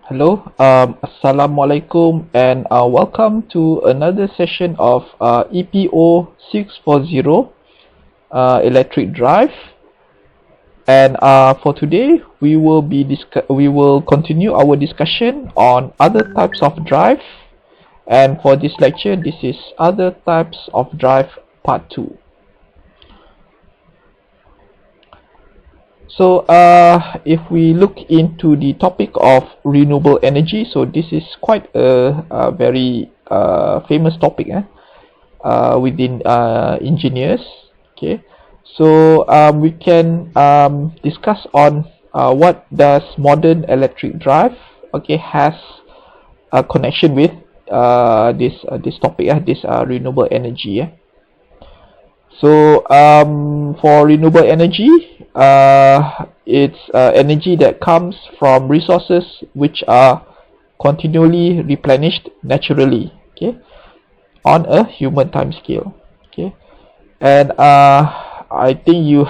Hello, Assalamualaikum, and welcome to another session of EPO 640 Electric Drive. And for today, we will continue our discussion on other types of drive. And for this lecture, this is other types of drive part 2. So if we look into the topic of renewable energy, so this is quite a very famous topic within engineers. Okay, so we can discuss on what does modern electric drive has a connection with this topic, this renewable energy. So for renewable energy, it's energy that comes from resources which are continually replenished naturally, on a human time scale. And I think you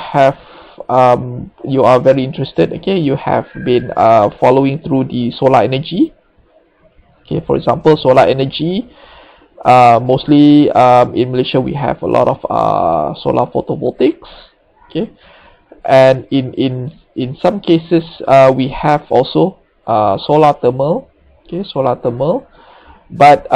are very interested. You have been following through the solar energy. For example, solar energy. Mostly in Malaysia we have a lot of solar photovoltaics, and in some cases we have also solar thermal, but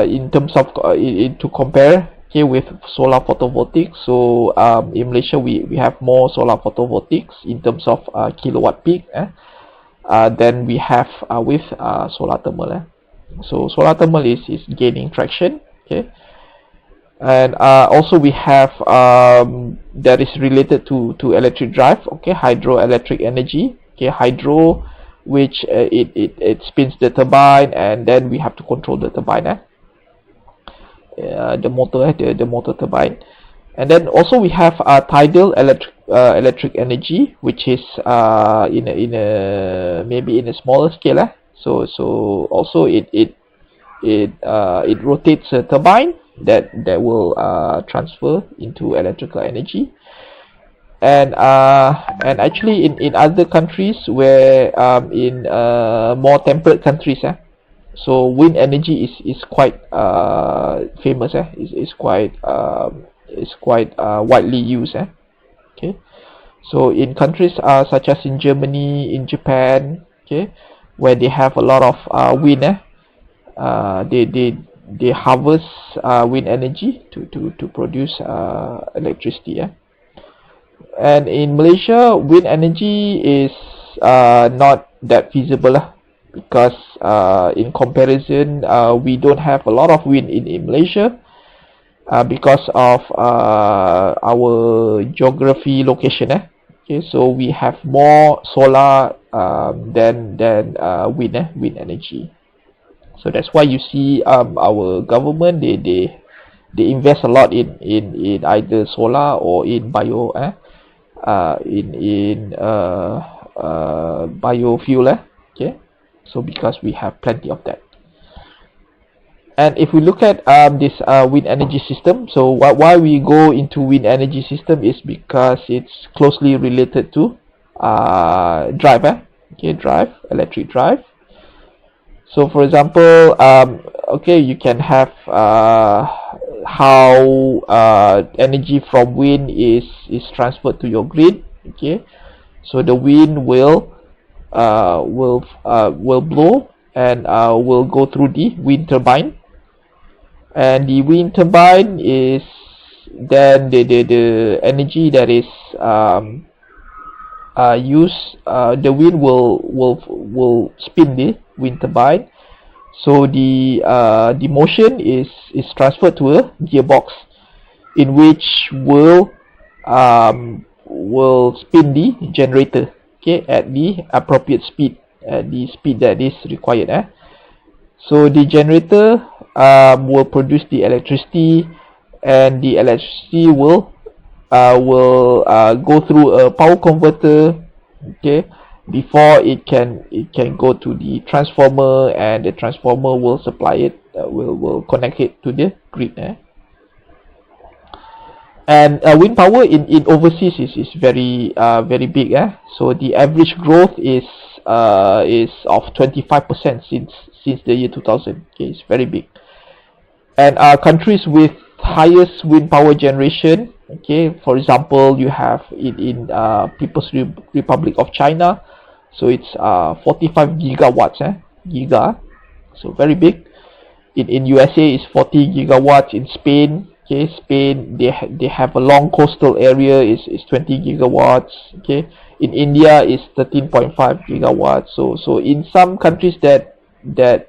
in terms of to compare with solar photovoltaics, so in Malaysia we have more solar photovoltaics in terms of kilowatt peak than we have with solar thermal. So solar thermal is gaining traction, and also we have that is related to electric drive, hydroelectric energy, hydro, which it spins the turbine, and then we have to control the turbine, the motor turbine. And then also we have tidal electric energy, which is in a maybe in a smaller scale. So also it rotates a turbine that will transfer into electrical energy. And actually in other countries where in more temperate countries, so wind energy is quite famous, is quite widely used. So in countries such as in Germany, in Japan, where they have a lot of wind, they harvest wind energy to produce electricity. And in Malaysia, wind energy is not that feasible, because in comparison we don't have a lot of wind in Malaysia because of our geography location. So we have more solar than wind energy. So that's why you see our government they invest a lot in either solar or in biofuel. So because we have plenty of that. And if we look at this wind energy system, so why we go into wind energy system is because it's closely related to drive, electric drive. So for example, you can have how energy from wind is transferred to your grid. So the wind will blow and will go through the wind turbine. And the wind turbine is then the energy that is used. The wind will spin the wind turbine. So the motion is transferred to a gearbox, in which will spin the generator at the appropriate speed, at the speed that is required. So the generator will produce the electricity, and the electricity will go through a power converter, before it can go to the transformer, and the transformer will supply it, will connect it to the grid. And wind power in overseas is very big. So the average growth is is of 25% since the year 2000. Okay, it's very big. And countries with highest wind power generation, okay, for example, you have in People's Republic of China, so it's 45 gigawatts, giga, so very big. In USA is 40 gigawatts. In Spain, okay, Spain they have a long coastal area, is 20 gigawatts. Okay, in India is 13.5 gigawatts. So in some countries that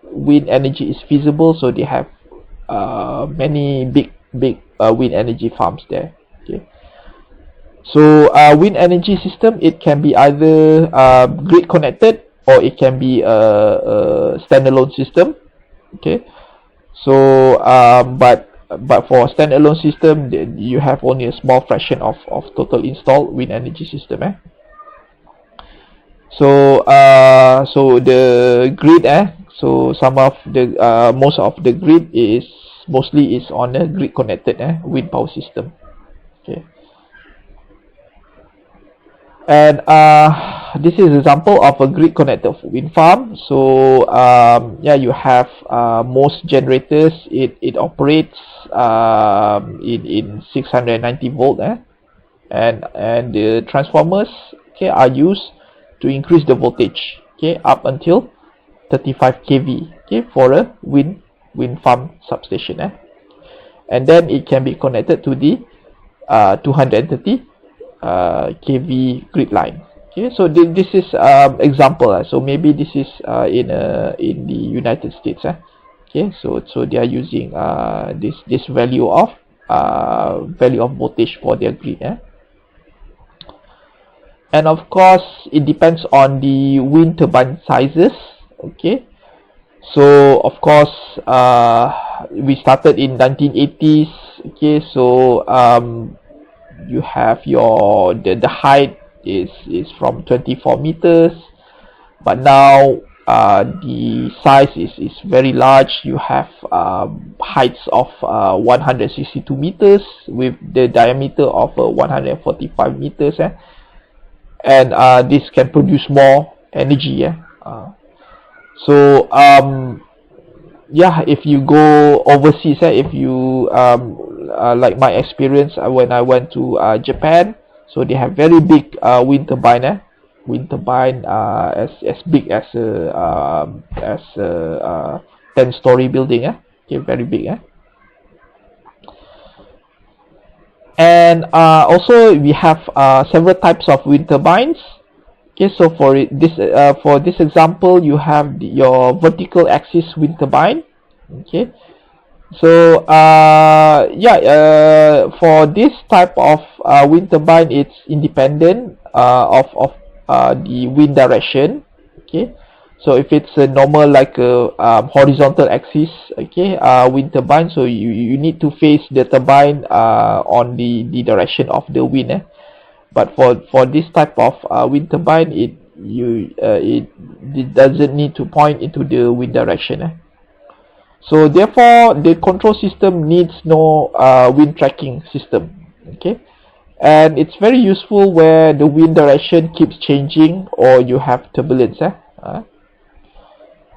wind energy is feasible, so they have many big wind energy farms there. Okay, so wind energy system, it can be either grid connected or it can be a standalone system. Okay, so but for a standalone system, you have only a small fraction of total installed wind energy system. So so the grid, so some of the most of the grid is mostly on a grid connected wind power system. Okay, and this is an example of a grid connected wind farm. So yeah, you have most generators, it operates in 690 volt, and the transformers, okay, are used to increase the voltage, okay, up until 35 kV, okay, for a wind farm substation, and then it can be connected to the 230 kV grid line. Okay, so this is example. So maybe this is in the United States. Okay, so they are using this value of voltage for their grid. And of course, it depends on the wind turbine sizes. Okay, so of course, we started in 1980s. Okay, so you have your the height is from 24 meters, but now the size is very large. You have heights of 162 meters with the diameter of 145 meters, and this can produce more energy. So yeah, if you go overseas, if you like my experience when I went to Japan, so they have very big wind turbine, as big as a 10-story building, okay, very big, and also we have several types of wind turbines. Okay, so for this example, you have your vertical axis wind turbine. Okay, so yeah, for this type of wind turbine, it's independent of the wind direction. Okay, so if it's a normal, like a horizontal axis, okay, wind turbine, so you need to face the turbine on the direction of the wind. But for this type of wind turbine, it doesn't need to point into the wind direction. So therefore, the control system needs no wind tracking system. Okay, and it's very useful where the wind direction keeps changing or you have turbulence.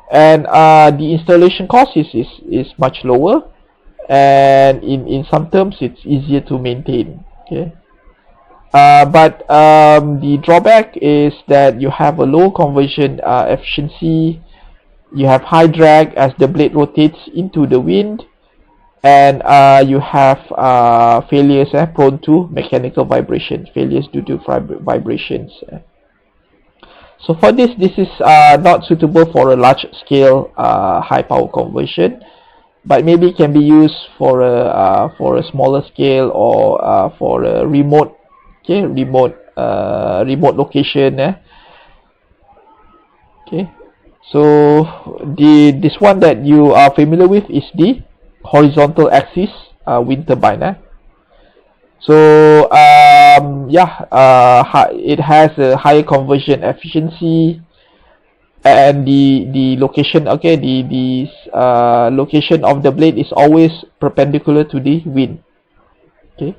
And the installation cost is much lower, and in some terms it's easier to maintain. Okay. But the drawback is that you have a low conversion efficiency, you have high drag as the blade rotates into the wind, and you have failures prone to mechanical vibrations, failures due to vibrations. So for this is not suitable for a large scale high power conversion, but maybe can be used for a smaller scale or for a remote location. Okay, so this one that you are familiar with is the horizontal axis wind turbine. So yeah, it has a higher conversion efficiency, and the location, okay, the location of the blade is always perpendicular to the wind. Okay,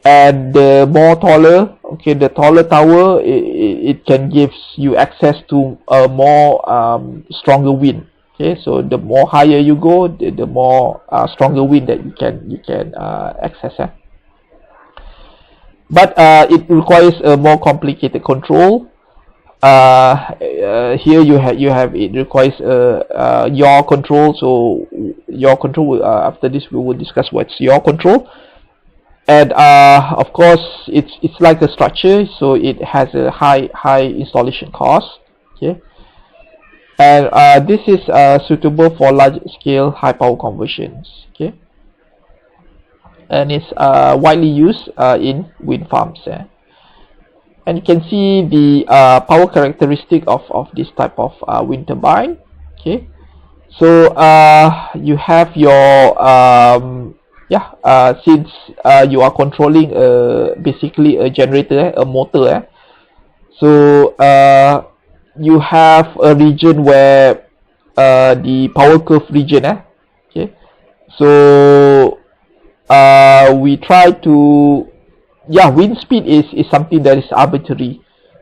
and the more taller, okay, the taller tower, it can gives you access to a more stronger wind. Okay, so the more higher you go, the more stronger wind that you can access. But it requires a more complicated control. Here you have it requires yaw control. So yaw control, after this we will discuss what's yaw control. And of course it's like a structure, so it has a high installation cost. Okay, and this is suitable for large scale high power conversions. Okay, and it's widely used in wind farms. And you can see the power characteristic of this type of wind turbine. Okay, so you have your since you are controlling basically a generator, a motor, so you have a region where the power curve region, okay, so we try to, wind speed is something that is arbitrary.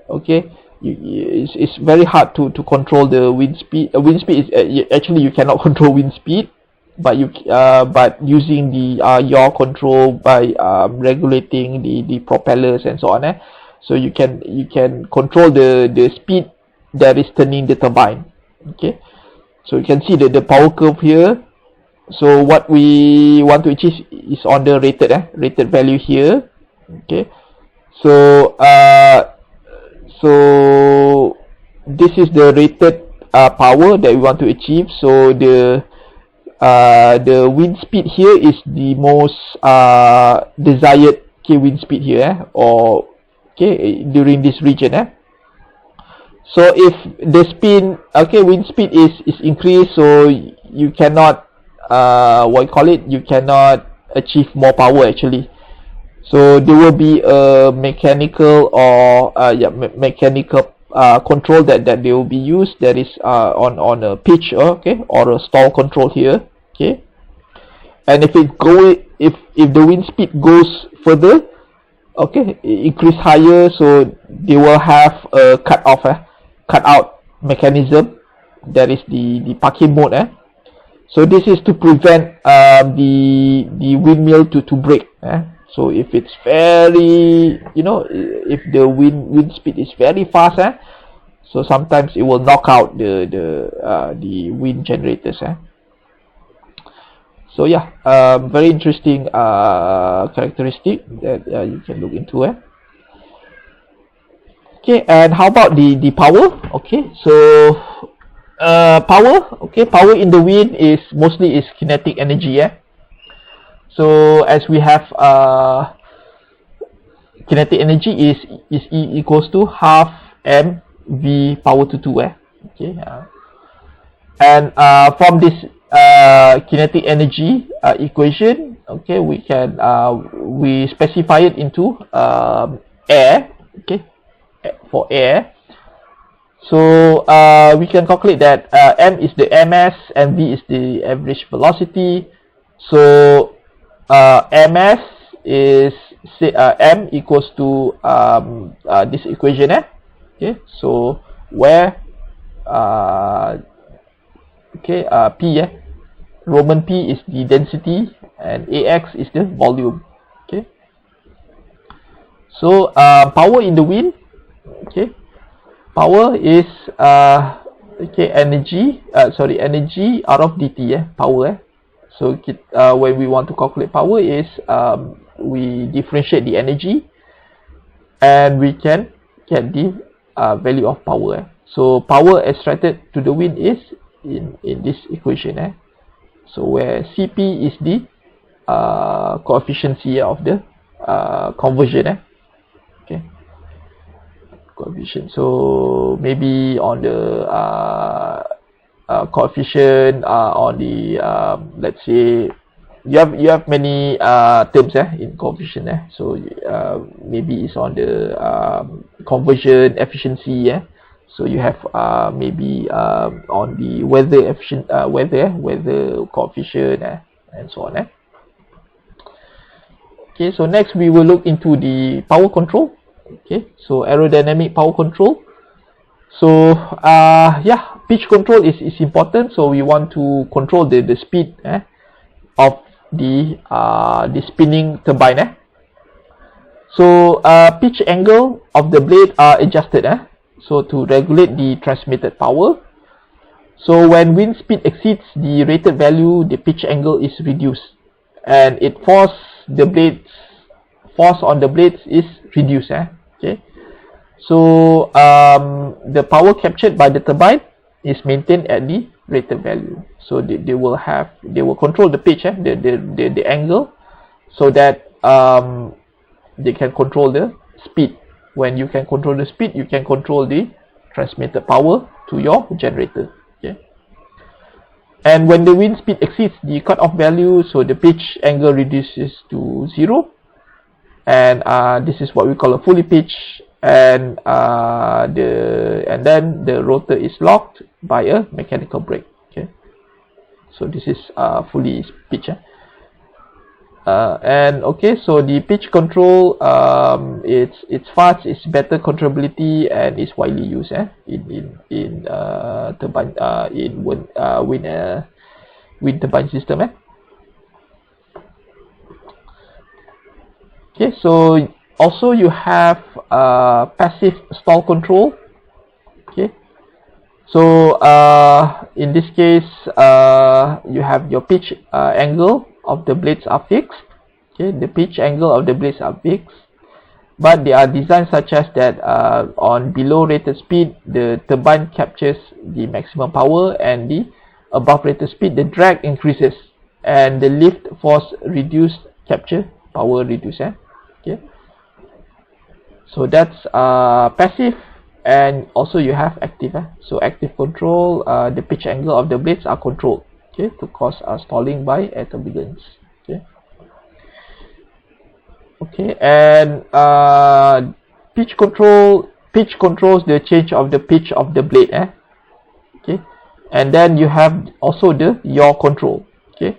Okay, it's very hard to control the wind speed. Wind speed is actually you cannot control wind speed, but using the yaw control by regulating the propellers and so on. So you can control the speed that is turning the turbine. Okay, so you can see the power curve here. So what we want to achieve is on the rated value here. Okay, so so this is the rated power that we want to achieve. So the wind speed here is the most desired wind speed here, or during this region. So if the spin wind speed is increased, so you cannot you cannot achieve more power actually. So there will be a mechanical or mechanical control that they will be used, that is on a pitch, or a stall control here. Okay, and if the wind speed goes further, increase higher, so they will have a cut out mechanism, that is the parking mode. So this is to prevent the windmill to break. So if it's very, if the wind speed is very fast, so sometimes it will knock out the wind generators. So very interesting characteristic that you can look into. Okay, and how about the power? Okay, so power in the wind is mostly kinetic energy. So as we have kinetic energy is E equals to half mv power to 2. Okay, and from this kinetic energy equation, we can we specify it into air. Okay, for air. So we can calculate that m is the ms and v is the average velocity. So ms is m equals to this equation. Okay, so where p, Roman p is the density and ax is the volume. Okay, so power in the wind. Okay, power is energy out of dt. Power. So when we want to calculate power is we differentiate the energy and we can get the value of power. So power extracted to the wind is in this equation. So where Cp is the coefficient of the conversion. Okay, coefficient. So maybe on the coefficient on the let's say you have many terms in coefficient. So maybe it's on the conversion efficiency. So you have maybe on the weather weather coefficient and so on. Okay, so next we will look into the power control. Okay, so aerodynamic power control. So yeah, pitch control is important. So we want to control the speed of the spinning turbine. So pitch angle of the blade are adjusted so to regulate the transmitted power. So when wind speed exceeds the rated value, the pitch angle is reduced, and force on the blades is reduced. Okay. So the power captured by the turbine is maintained at the rated value. So they will control the pitch, the angle, so that they can control the speed. When you can control the speed, you can control the transmitted power to your generator. Okay. And when the wind speed exceeds the cutoff value, so the pitch angle reduces to 0, and this is what we call a fully pitch, and then the rotor is locked by a mechanical brake. Okay, so this is fully pitch. And okay, so the pitch control, it's fast, it's better controllability, and is widely used in turbine, in wind turbine system. Okay, so also you have passive stall control. Okay, so in this case you have your pitch angle of the blades are fixed. Okay, the pitch angle of the blades are fixed, but they are designed such as that on below rated speed, the turbine captures the maximum power, and the above rated speed, the drag increases, and the lift force reduced, capture power reduced. Okay, so that's passive, and also you have active. So active control, the pitch angle of the blades are controlled, okay, to cause stalling by air turbulence. Okay, and pitch controls the change of the pitch of the blade. Okay, and then you have also the yaw control. Okay,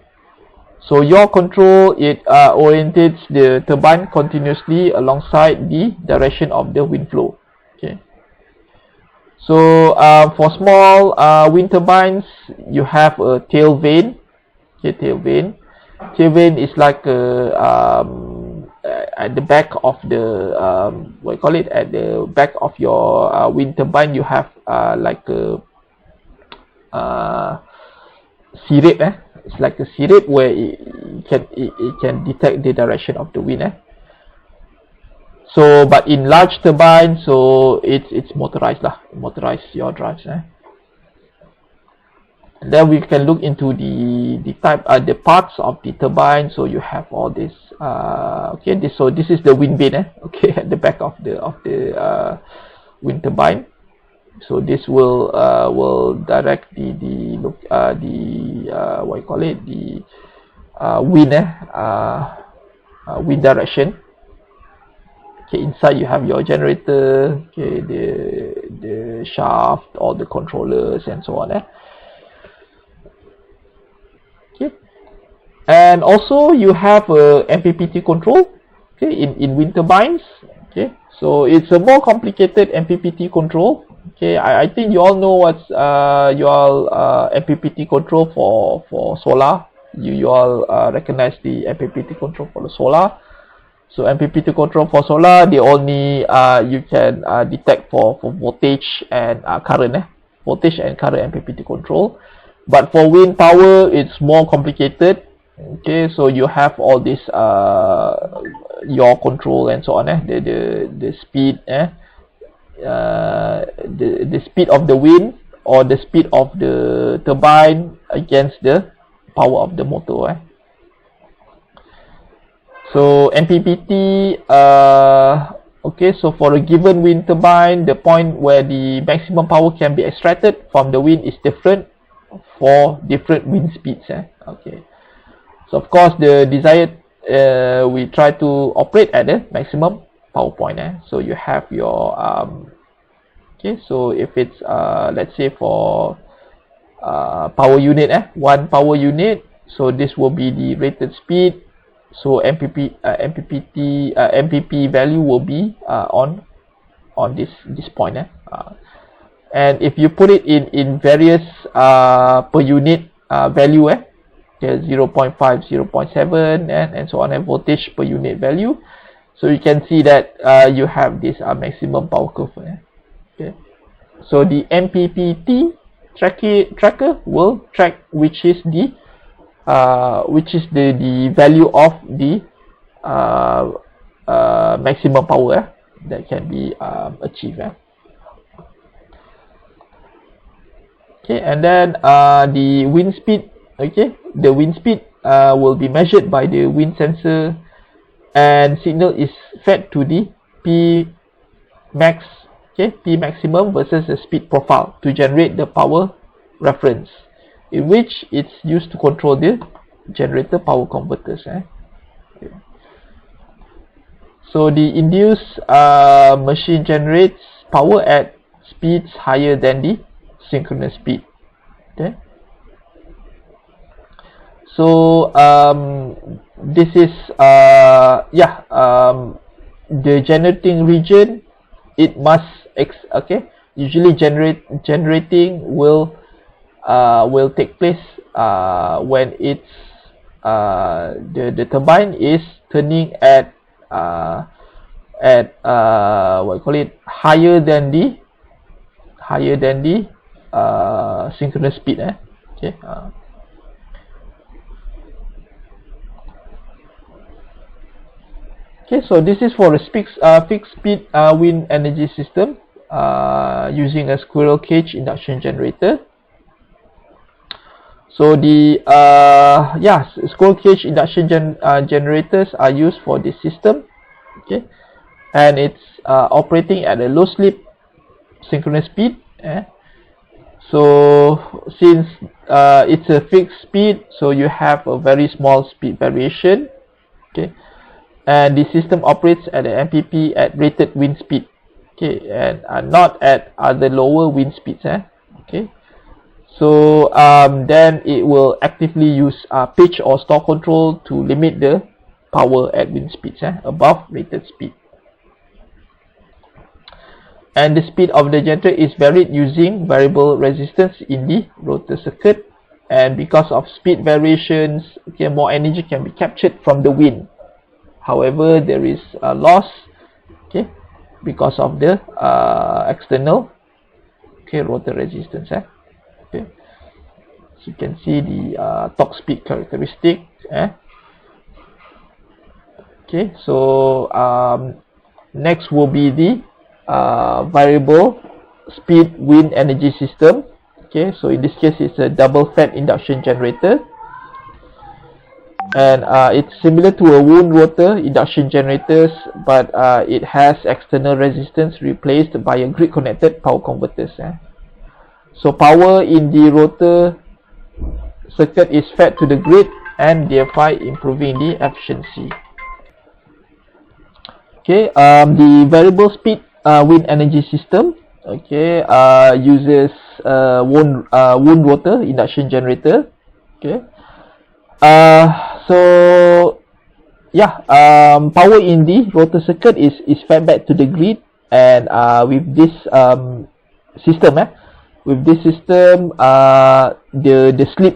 so yaw control, it orientates the turbine continuously alongside the direction of the wind flow. Okay, so for small wind turbines, you have a tail vane. Okay, tail vane is like at the back of the what you call it, at the back of your wind turbine, you have like a C-rate. It's like a C-rate where it can detect the direction of the wind. So, but in large turbines, so it's motorized yaw drives. And then we can look into the parts of the turbine. So you have all this. Okay, this is the wind vane. Okay, at the back of the wind turbine. So this will direct the what you call it, the wind direction. Okay, inside you have your generator. Okay, the shaft, all the controllers, and so on. Okay, and also you have a MPPT control. Okay, in wind turbines. Okay, so it's a more complicated MPPT control. Okay, I think you all know what's MPPT control for solar. You all recognize the MPPT control for the solar. So MPPT control for solar, they only you can detect for voltage and current. Voltage and current MPPT control. But for wind power, it's more complicated. Okay, so you have all this yaw control and so on. The speed. The speed of the wind or the speed of the turbine against the power of the motor. So MPPT, okay, so for a given wind turbine, the point where the maximum power can be extracted from the wind is different for different wind speeds. Okay, so of course the desired, we try to operate at the maximum power point. So you have your okay, so if it's let's say for power unit, one power unit, so this will be the rated speed, So MPP value will be on this point. And if you put it in various per unit value, 0.5, 0.7, and so on, and voltage per unit value, so you can see that you have this maximum power curve. Okay, so the MPPT tracker will track which is the value of the maximum power that can be achieved. Okay, and then the wind speed. Okay, the wind speed will be measured by the wind sensor, and signal is fed to the P max. Okay, P maximum versus the speed profile to generate the power reference, in which it's used to control the generator power converters. Okay. So the induced machine generates power at speeds higher than the synchronous speed. Okay. So this is the generating region. It must usually generating will take place when it's the turbine is turning at higher than the synchronous speed. Okay. Okay, so this is for a fixed speed wind energy system using a squirrel cage induction generator. So the squirrel cage induction generators are used for this system. Okay, and it's operating at a low slip synchronous speed. So since it's a fixed speed, so you have a very small speed variation. Okay. And the system operates at an MPP at rated wind speed, okay, and not at other lower wind speeds. Okay, so then it will actively use pitch or stall control to limit the power at wind speeds above rated speed. And the speed of the generator is varied using variable resistance in the rotor circuit, and because of speed variations, okay, more energy can be captured from the wind. However, there is a loss, okay, because of the external, okay, rotor resistance. Okay, so you can see the torque speed characteristic. Okay, so next will be the variable speed wind energy system. Okay, so in this case it's a double fed induction generator. And it's similar to a wound rotor induction generators, but it has external resistance replaced by a grid connected power converters. So power in the rotor circuit is fed to the grid and thereby improving the efficiency. Okay, the variable speed wind energy system, okay, uses wound rotor induction generator. Okay. So power in the rotor circuit is fed back to the grid, and with this system, the slip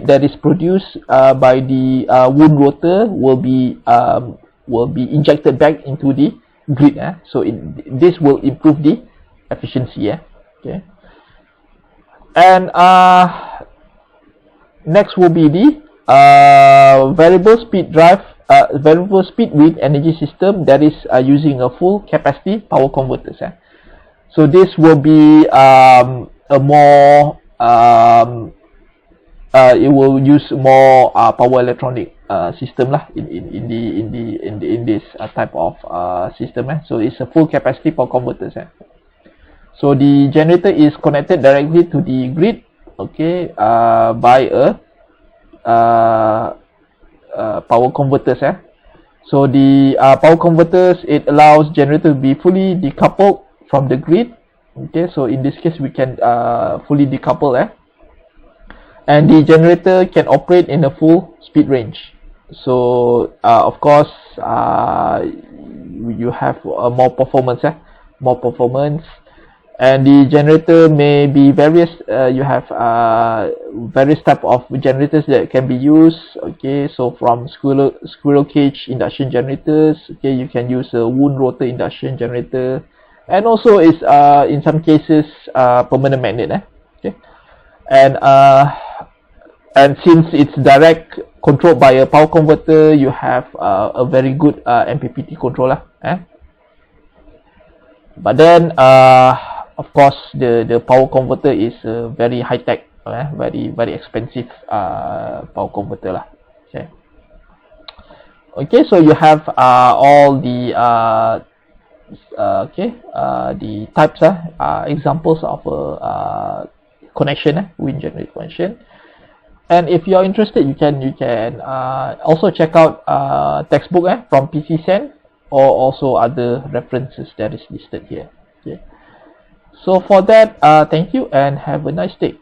that is produced by the wound rotor will be injected back into the grid. So this will improve the efficiency. Okay, and next will be the variable speed wind energy system that is using a full capacity power converters. So this will be a more it will use more power electronic system in this type of system. So it's a full capacity power converters. So the generator is connected directly to the grid, okay, by a power converters. So the power converters, it allows generator to be fully decoupled from the grid. Okay, so in this case we can fully decouple, and the generator can operate in a full speed range. So of course you have more performance, more performance. And the generator may be various. You have various type of generators that can be used. Okay, so from squirrel cage induction generators. Okay, you can use a wound rotor induction generator, and also is in some cases permanent magnet. Okay, and since it's direct controlled by a power converter, you have a very good MPPT controller. But then of course the power converter is very high tech, very expensive power converter lah. Okay, so you have all the the types examples of connection, wind generator connection. And if you are interested, you can also check out textbook from PCSen, or also other references that is listed here. Okay. So for that, thank you and have a nice day.